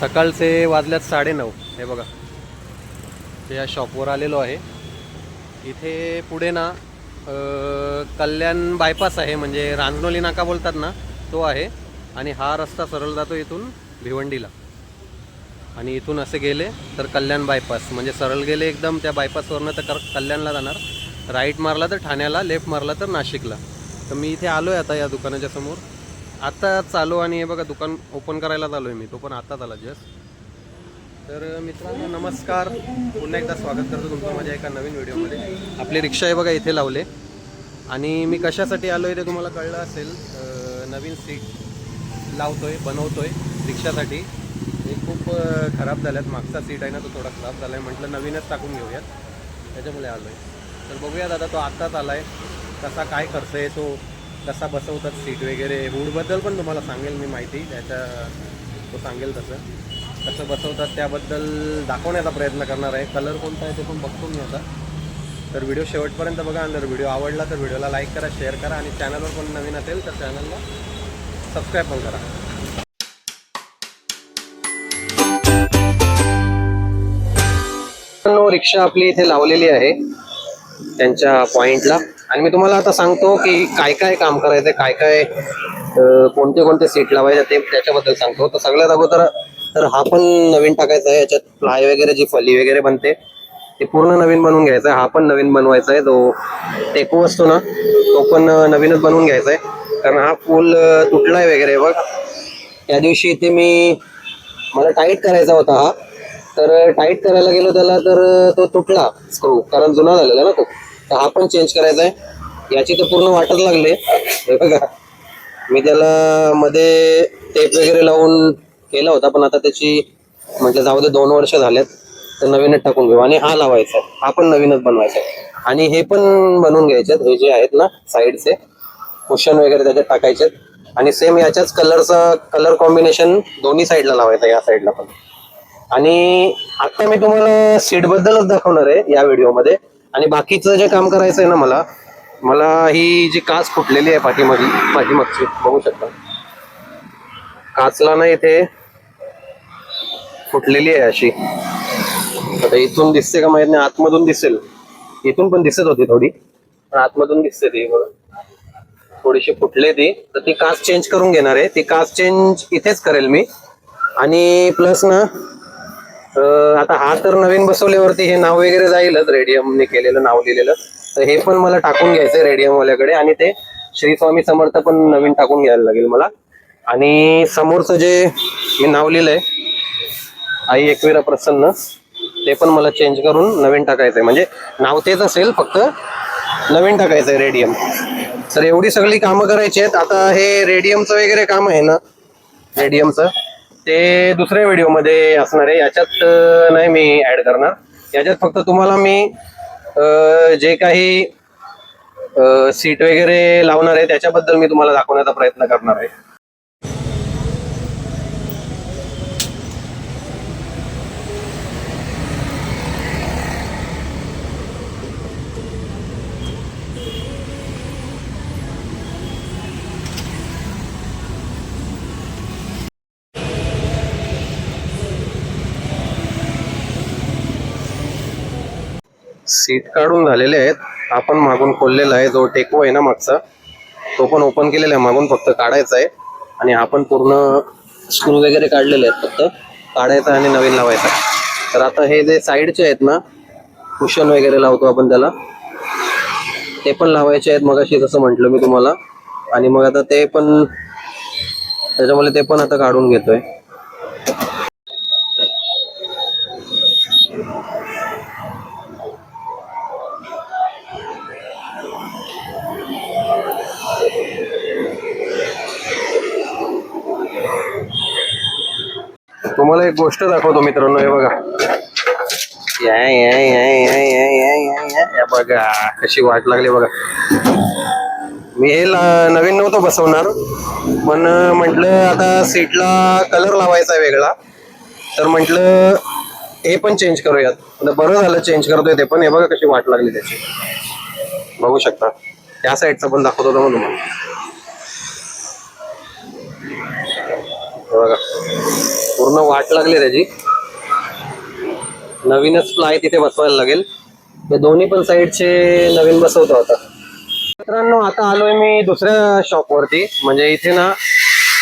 सकाळचे वाजल्यात 9:30. हे बघा, ते या शॉपवर आलेलो आहे. इथे पुढे ना कल्याण बायपास आहे, म्हणजे रांजनोली नाका बोलतात ना, तो आहे. आणि हा रस्ता सरळ जातो इथून भिवंडीला. आणि इथून असे गेले तर कल्याण बायपास, म्हणजे सरळ गेले एकदम त्या बायपासवरनं तर कल्याणला जाणार. राईट मारला तर ठाण्याला, लेफ्ट मारला तर नाशिकला. तर मी इथे आलो आहे आता या दुकानाच्या समोर. आता चालू, आणि हे बघा दुकान ओपन करायला आलो आहे मी, तो पण आत्ताच आला जस्ट. तर मित्रांनो नमस्कार, पुन्हा एकदा स्वागत करतो तुमचं माझ्या एका नवीन व्हिडिओमध्ये. आपली रिक्षा आहे बघा इथे लावले. आणि मी कशासाठी आलो आहे ते तुम्हाला कळलं असेल. नवीन सीट लावतोय, बनवतोय रिक्षासाठी. हे खूप खराब झाल्यात. मागचा सीट आहे ना तो थोडा खराब झाला आहे, म्हटलं नवीनच टाकून घेऊयात, त्याच्यामुळे आलो आहे. तर बघूया दादा, तो आत्ताच आला आहे. कसा काय खर्च आहे, तो कसा बसवतात सीट वगैरे, हुडबद्दल पण तुम्हाला सांगेल मी माहिती, त्याच्या तो सांगेल कसं बसवतात त्याबद्दल दाखवण्याचा प्रयत्न करणार आहे. कलर कोणता आहे ते पण बघतो मी आता. तर व्हिडिओ शेवटपर्यंत बघा, आणि जर व्हिडिओ आवडला तर व्हिडिओला लाईक करा, शेअर करा, आणि चॅनलवर कोण नवीन असेल तर चॅनलला सबस्क्राईब पण करा. रिक्षा आपली इथे लावलेली आहे त्यांच्या पॉइंटला. आणि मी तुम्हाला आता सांगतो की काय काय काम करायचं, काय काय कोणते कोणते सीट लावायचे ते त्याच्याबद्दल सांगतो. तर सगळ्यात अगोदर तर हा पण नवीन टाकायचा आहे. याच्यात प्लाय वगैरे जी फली वगैरे बनते ते पूर्ण नवीन बनवून घ्यायचं आहे. हा पण नवीन बनवायचा आहे. जो टेको असतो ना तो पण नवीनच बनवून घ्यायचा आहे, कारण हा पूल तुटलाय वगैरे. बघ त्या दिवशी इथे मला टाईट करायचा होता हा, तर टाईट करायला गेलो त्याला, तर तो तुटला स्क्रू, कारण जुना झालेला ना तो. तर हा पण चेंज करायचा आहे. याची तर पूर्ण वाटच लागले. हे बघा, मी त्याला मध्ये टेप वगैरे लावून केला होता, पण आता त्याची म्हटलं जाऊ दे, 2 वर्ष झालेत तर नवीनच टाकून घेऊ. आणि हा लावायचा आहे, हा पण नवीनच बनवायचा आहे. आणि हे पण बनवून घ्यायचे, हे जे आहेत ना साईडचे कुशन वगैरे त्याच्यात टाकायचे. आणि सेम याच्याच कलरचा कलर कॉम्बिनेशन दोन्ही साईडला लावायचा, या साईडला पण. आणि आता मी तुम्हाला सीट बद्दलच दाखवणार आहे या व्हिडिओमध्ये. आणि बाकीचं जे काम करायचं आहे ना, मला ही जी काच फुटलेली आहे पाठीमागची बघू शकता. काचला ना इथे फुटलेली आहे अशी. आता इथून दिसते का माहित नाही, आतमधून दिसेल. इथून पण दिसत होती थोडी, पण आतमधून दिसते ती बघा, थोडीशी फुटले ती. तर ती काच चेंज करून घेणार आहे. ती काच चेंज इथेच करेल मी. आणि प्लस ना आता हा तर नवीन बसवल्यावरती हे नाव वगैरे जाईलच, रेडियमने केलेलं नाव लिहिलेलं. तर हे पण मला टाकून घ्यायचंय रेडियमवाल्याकडे. आणि ते श्री स्वामी समर्थ पण नवीन टाकून घ्यायला लागेल मला. आणि समोरचं जे मी नाव लिहिलंय आई एकविरा प्रसन्न, ते पण मला चेंज करून नवीन टाकायचंय. म्हणजे नाव तेच असेल, फक्त नवीन टाकायचंय रेडियम. तर एवढी सगळी कामं करायची आहेत. आता हे रेडियमचं वगैरे काम आहे ना, रेडियमचं ते दुसऱ्या व्हिडिओमध्ये असणार आहे, याच्यात नाही मी ऍड करणार. याच्यात फक्त तुम्हाला मी जे काही सीट वगैरे लावणार आहे त्याच्याबद्दल मी तुम्हाला दाखवण्याचा प्रयत्न करणार आहे. सीट काढून झालेले आहेत. आपण मागून खोललेला आहे, जो टेको आहे ना मागचा तो पण ओपन केलेला आहे, मागून फक्त काढायचा आहे. आणि आपण पूर्ण स्क्रू वगैरे काढलेले आहेत, फक्त काढायचा आणि नवीन लावायचा. तर आता हे जे साईडचे आहेत ना, कुशन वगैरे लावतो आपण त्याला, ते पण लावायचे आहेत मगाशी जसं म्हटलं मी तुम्हाला. आणि मग आता ते पण, त्याच्यामुळे ते पण आता काढून घेतोय. तुम्हाला एक गोष्ट दाखवतो मित्रांनो, हे बघा, या बघा कशी वाट लागली बघा. मी हे नवीन नव्हतं बसवणार, पण म्हटलं आता सीटला कलर लावायचा आहे वेगळा, तर म्हटलं हे पण चेंज करूयात. बरं झालं चेंज करतोय ते पण. हे बघा कशी वाट लागली त्याची, बघू शकता. त्या साईडचा पण दाखवतो तुम्हाला, बघा. पूर्ण वाट लागली त्याची. नवीनच प्लाय तिथे बसवायला लागेल. ते दोन्ही पण साईडचे नवीन बसवतो आता. मित्रांनो आता आलोय मी दुसऱ्या शॉपवरती. म्हणजे इथे ना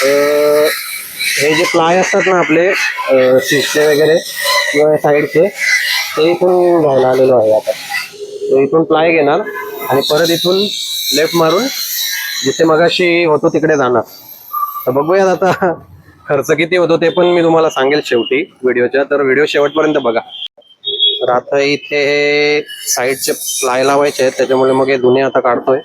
हे जे प्लाय असतात ना आपले सीटचे वगैरे किंवा साईडचे, ते इथून घ्यायला आलेलो आहे आता. तो इथून प्लाय घेणार आणि परत इथून लेफ्ट मारून जिथे मगाशी होतो तिकडे जाणार. तर बघूयात आता खर्च किती होतो ते पण मी तुम्हाला सांगेल शेवटी व्हिडिओच्या. तर व्हिडिओ शेवटपर्यंत बघा. तर आता इथे हे साईडचे प्लाय लावायचे आहेत, त्याच्यामुळे मग हे जुने आता काढतोय.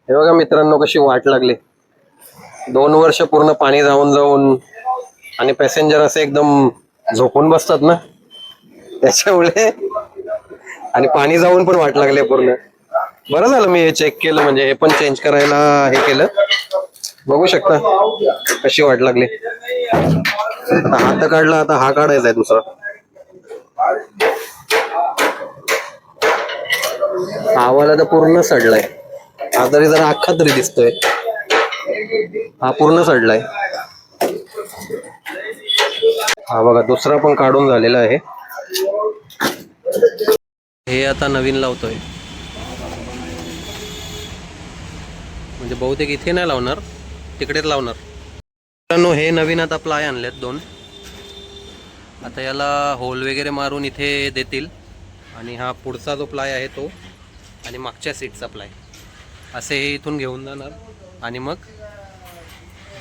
हे बघा मित्रांनो कशी वाट लागली. 2 वर्ष पूर्ण पाणी जाऊन जाऊन आणि पॅसेंजर असे एकदम झोपून बसतात ना, त्याच्यामुळे आणि पाणी जाऊन पण वाट लागले पूर्ण. बरं झालं मी हे चेक केलं, म्हणजे हे पण चेंज करायला हे केलं. बघू शकता कशी वाट लागली. आता हा तर काढला, आता हा काढायचा आहे दुसरा. हा वाला तर पूर्ण सडलाय. हा तरी जरा अख्खा तरी दिसतोय. हा पूर्ण सडलाय. हा बघा दुसरा पण काढून झालेला आहे. हे आता नवीन लावतोय. म्हणजे बहुतेक इथे नाही लावणार, तिकडेच लावणार. मित्रांनो हे नवीन आता प्लाय आणलेत 2. आता याला होल वगैरे मारून इथे देतील. आणि हा पुढचा जो प्लाय आहे तो आणि मागच्या सीटचा प्लाय असे हे इथून घेऊन जाणार. आणि मग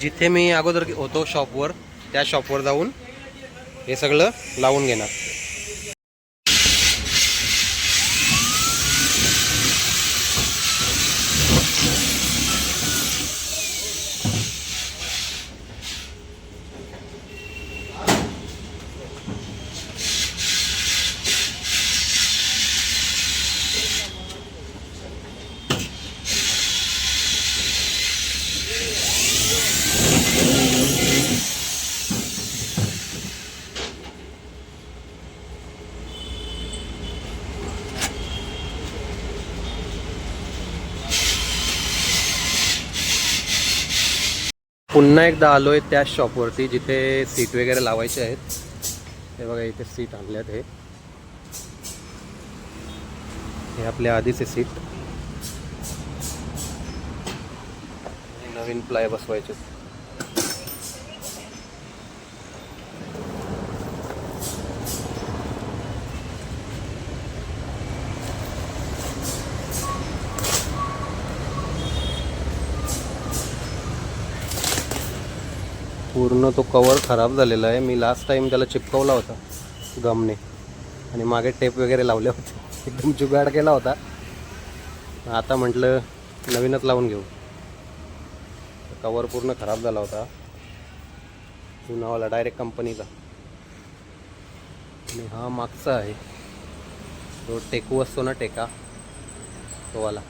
जिथे मी अगोदर होतो शॉपवर, त्या शॉपवर जाऊन हे सगळं लावून घेणार. पुन्हा एकदा आलोय त्याच शॉपवरती जिथे सीट वगैरे लावायचे आहेत. हे बघा इथे सीट आणल्यात. हे आपले आधीचे सीट. नवीन प्लाय बसवायचे. पूर्ण तो कवर खराब झालेला आहे. मी लास्ट टाइम त्याला चिपकवला होता गमने आणि मागे टेप वगैरे लावले होते. एकदम जुगाड केला होता. आता म्हटलं नवीनच लावून घेऊ. कवर पूर्ण खराब झाला होता, जुनावाला डायरेक्ट कंपनीचा. आणि हा मागचा आहे तो टेकू असतो ना, टेका तो वाला.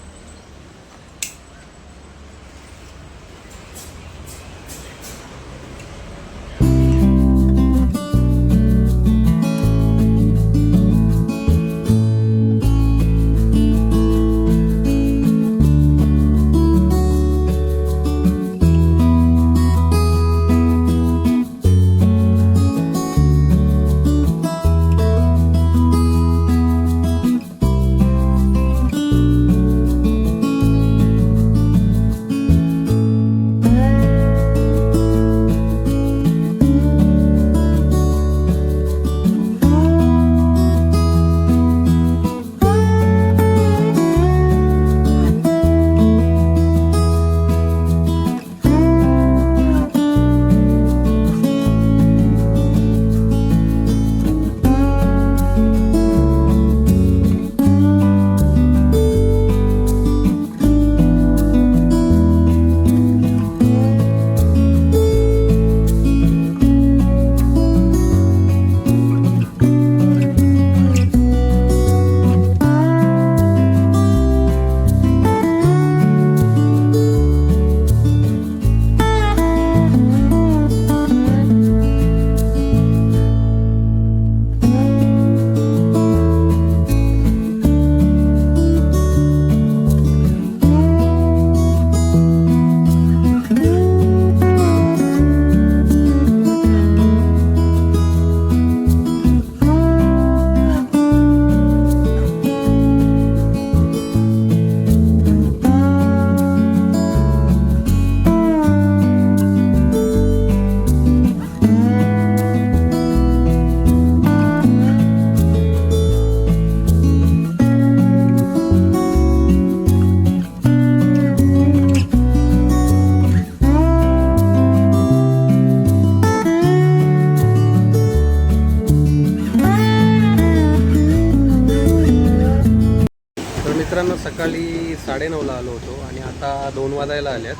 मित्रांनो सकाळी 9:30ला आलो होतो आणि आता 2 वाजायला आल्यात,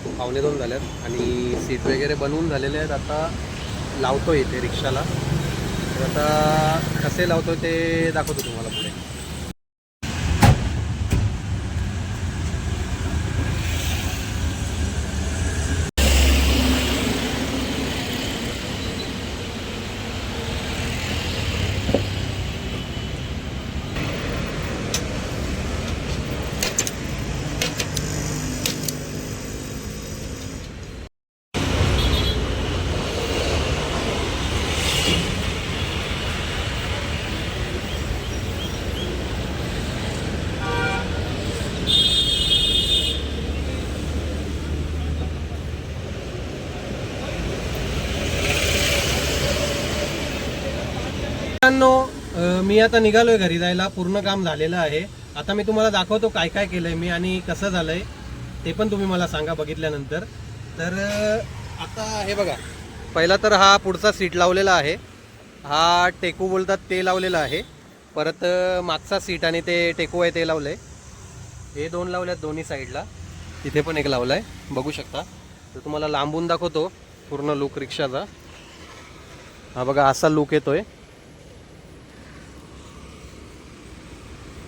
1:45 झाल्यात आणि सीट वगैरे बनवून झालेले आहेत. आता लावतो इथे रिक्षाला. तर आता कसे लावतो ते दाखवतो तुम्हाला पुढे. मी आता निघालोय घरी जायला. पूर्ण काम झालेलं आहे. आता मी तुम्हाला दाखवतो काय काय केलंय मी आणि कसं झालंय ते पण तुम्ही मला सांगा बघितल्यानंतर. तर आता हे बघा, पहिला तर हा पुढचा सीट लावलेला आहे. हा टेकू बोलतात ते लावलेलं आहे. परत मागचा सीट आणि ते टेकू आहे ते लावलंय. हे 2 लावल्यात दोन्ही साईडला. तिथे पण एक लावलाय बघू शकता. तर तुम्हाला लांबून दाखवतो पूर्ण लुक रिक्षाचा. हा बघा असा लुक येतोय,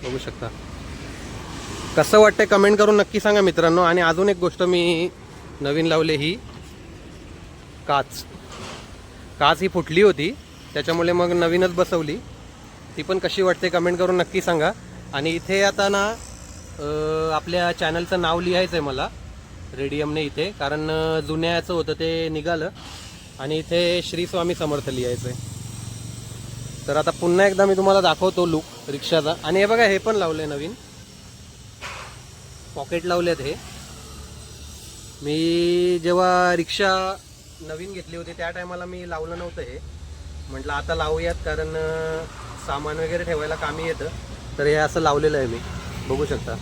बघू शकता. कसं वाटतंय कमेंट करून नक्की सांगा मित्रांनो. आणि अजून एक गोष्ट मी नवीन लावले, ही काच ही फुटली होती त्याच्यामुळे मग नवीनच बसवली. ती पण कशी वाटते कमेंट करून नक्की सांगा. आणि इथे आता ना आपल्या चॅनलचं नाव लिहायचं आहे मला रेडियमने इथे, कारण जुन्याचं होतं ते निघालं आणि इथे श्री स्वामी समर्थ लिहायचं आहे. तर आता पुन्हा एकदा मी तुम्हाला दाखवतो लुक रिक्षाचा. आणि हे बघा हे पण लावलंय नवीन, पॉकेट लावलेत. हे मी जेव्हा रिक्षा नवीन घेतली होती त्या टायमाला मी लावलं नव्हतं. हे म्हटलं आता लावूयात, कारण सामान वगैरे ठेवायला कामी येतं. तर हे असं लावलेलं आहे मी, बघू शकता.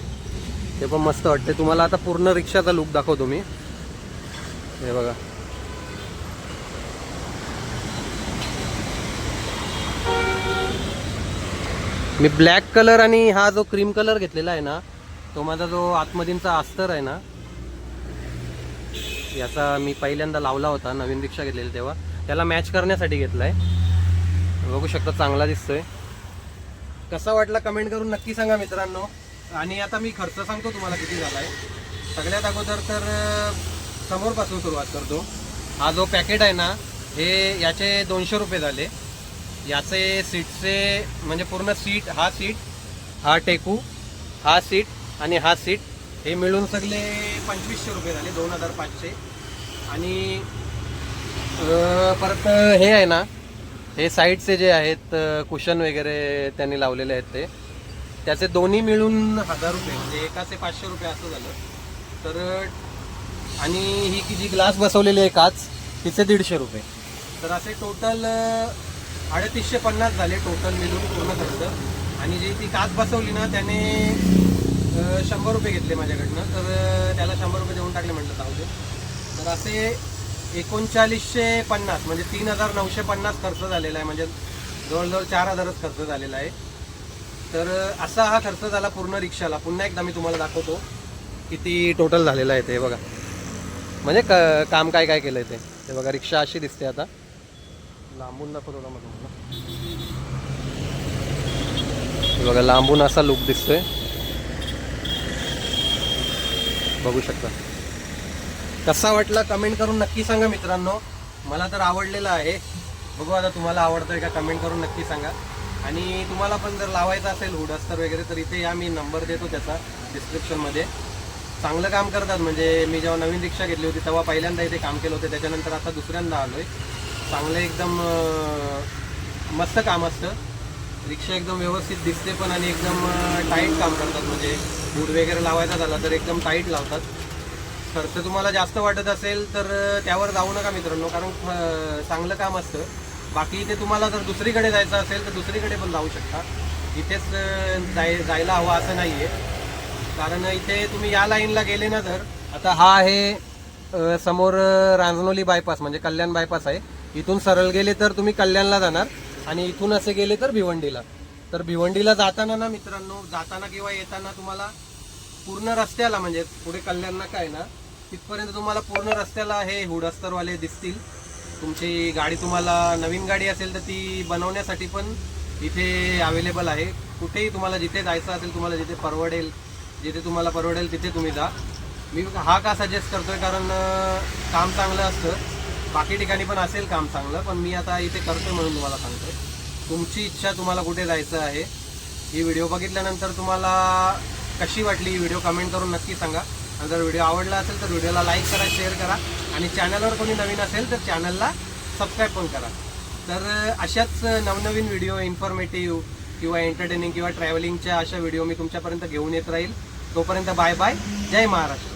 ते पण मस्त वाटते. तुम्हाला आता पूर्ण रिक्षाचा लुक दाखवतो मी. हे बघा, मी ब्लॅक कलर आणि हा जो क्रीम कलर घेतलेला आहे ना, तो माझा जो आतमधींचा अस्तर आहे ना, याचा मी पहिल्यांदा लावला होता नवीन रिक्षा घेतलेली तेव्हा. त्याला मॅच करण्यासाठी घेतलाय. बघू शकता चांगला दिसतोय. कसा वाटला कमेंट करून नक्की सांगा मित्रांनो. आणि आता मी खर्च सांगतो तुम्हाला किती झाला आहे. सगळ्यात अगोदर तर समोरपासून सुरुवात करतो. हा जो पॅकेट आहे ना, हे याचे 200 रुपये झाले. याचे सीटचे म्हणजे पूर्ण सीट, हा टेकू, हा सीट आणि हा सीट, हे मिळून सगळे 2500 रुपये झाले, 2500. आणि परत हे आहे ना, हे साईडचे जे आहेत कुशन वगैरे त्यांनी लावलेले आहेत ते, त्याचे दोन्ही मिळून 1000 रुपये, म्हणजे एकाचे 500 रुपये असं झालं. तर आणि ही की जी ग्लास बसवलेली आहे काच, तिचे 150 रुपये. तर असे टोटल 3850 झाले टोटल मिळून पूर्ण खर्च. आणि जी ती काच बसवली ना त्याने 100 रुपये घेतले माझ्याकडनं. तर त्याला 100 रुपये देऊन टाकले, म्हटलं जाऊ दे. तर असे 3950 म्हणजे 3950 खर्च झालेला आहे. म्हणजे जवळजवळ 4000च खर्च झालेला आहे. तर असा हा खर्च झाला पूर्ण रिक्षाला. पुन्हा एकदा मी तुम्हाला दाखवतो किती टोटल झालेला आहे ते बघा. म्हणजे काम काय काय केलं आहे ते बघा. रिक्षा अशी दिसते. आता लांबून दाखवतो ना तुम्हाला. बघा लांबून असा लुक दिसतोय, बघू शकता. कसा वाटला कमेंट करून नक्की सांगा मित्रांनो. मला तर आवडलेला आहे. बघू आता तुम्हाला आवडतंय का, कमेंट करून नक्की सांगा. आणि तुम्हाला पण जर लावायचं असेल हुड अस्तर वगैरे तर इथे या, मी नंबर देतो त्याचा डिस्क्रिप्शनमध्ये. चांगलं काम करतात. म्हणजे मी जेव्हा नवीन रिक्षा घेतली होती तेव्हा पहिल्यांदा इथे काम केलं होतं, त्याच्यानंतर आता दुसऱ्यांदा आलोय. चांगलं एकदम मस्त काम असतं. रिक्षा एकदम व्यवस्थित दिसते पण आणि एकदम टाईट काम करतात. म्हणजे हुड वगैरे लावायचा झाला तर एकदम टाईट लावतात. खर्च तुम्हाला जास्त वाटत असेल तर त्यावर जाऊ नका मित्रांनो, कारण चांगलं काम असतं. बाकी इथे तुम्हाला जर दुसरीकडे जायचं असेल तर दुसरीकडे पण जाऊ शकता. इथेच जायला हवं असं नाही आहे. कारण इथे तुम्ही या लाईनला गेले ना, तर आता हा आहे समोर रांजनोली बायपास म्हणजे कल्याण बायपास आहे. इथून सरळ गेले तर तुम्ही कल्याणला जाणार आणि इथून असे गेले तर भिवंडीला. तर भिवंडीला जाताना ना मित्रांनो, जाताना किंवा येताना तुम्हाला पूर्ण रस्त्याला म्हणजे पुढे कल्याण नाका आहे ना तिथपर्यंत तुम्हाला पूर्ण रस्त्याला हे हुडस्तरवाले दिसतील. तुमची गाडी तुम्हाला नवीन गाडी असेल तर ती बनवण्यासाठी पण इथे अवेलेबल आहे. कुठेही तुम्हाला जिथे जायचं असेल, तुम्हाला जिथे परवडेल, जिथे तुम्हाला परवडेल तिथे तुम्ही जा. मी हा का सजेस्ट करतोय कारण काम चांगलं असतं. बाकी ठिकाणी पण असेल काम चांगलं, पण मी आता इथे करतोय म्हणून तुम्हाला सांगतोय. तुमची इच्छा, तुम्हाला कुठे जायचं आहे. ही व्हिडिओ बघितल्यानंतर तुम्हाला कशी वाटली ही व्हिडिओ कमेंट करून नक्की सांगा. आणि जर व्हिडिओ आवडला असेल तर व्हिडिओला लाईक करा, शेअर करा आणि चॅनलवर कोणी नवीन असेल तर चॅनलला सबस्क्राईब पण करा. तर अशाच नवनवीन व्हिडिओ, इन्फॉर्मेटिव्ह किंवा एंटरटेनिंग किंवा ट्रॅव्हलिंगच्या अशा व्हिडिओ मी तुमच्यापर्यंत घेऊन येत राहील. तोपर्यंत बाय बाय. जय महाराष्ट्र.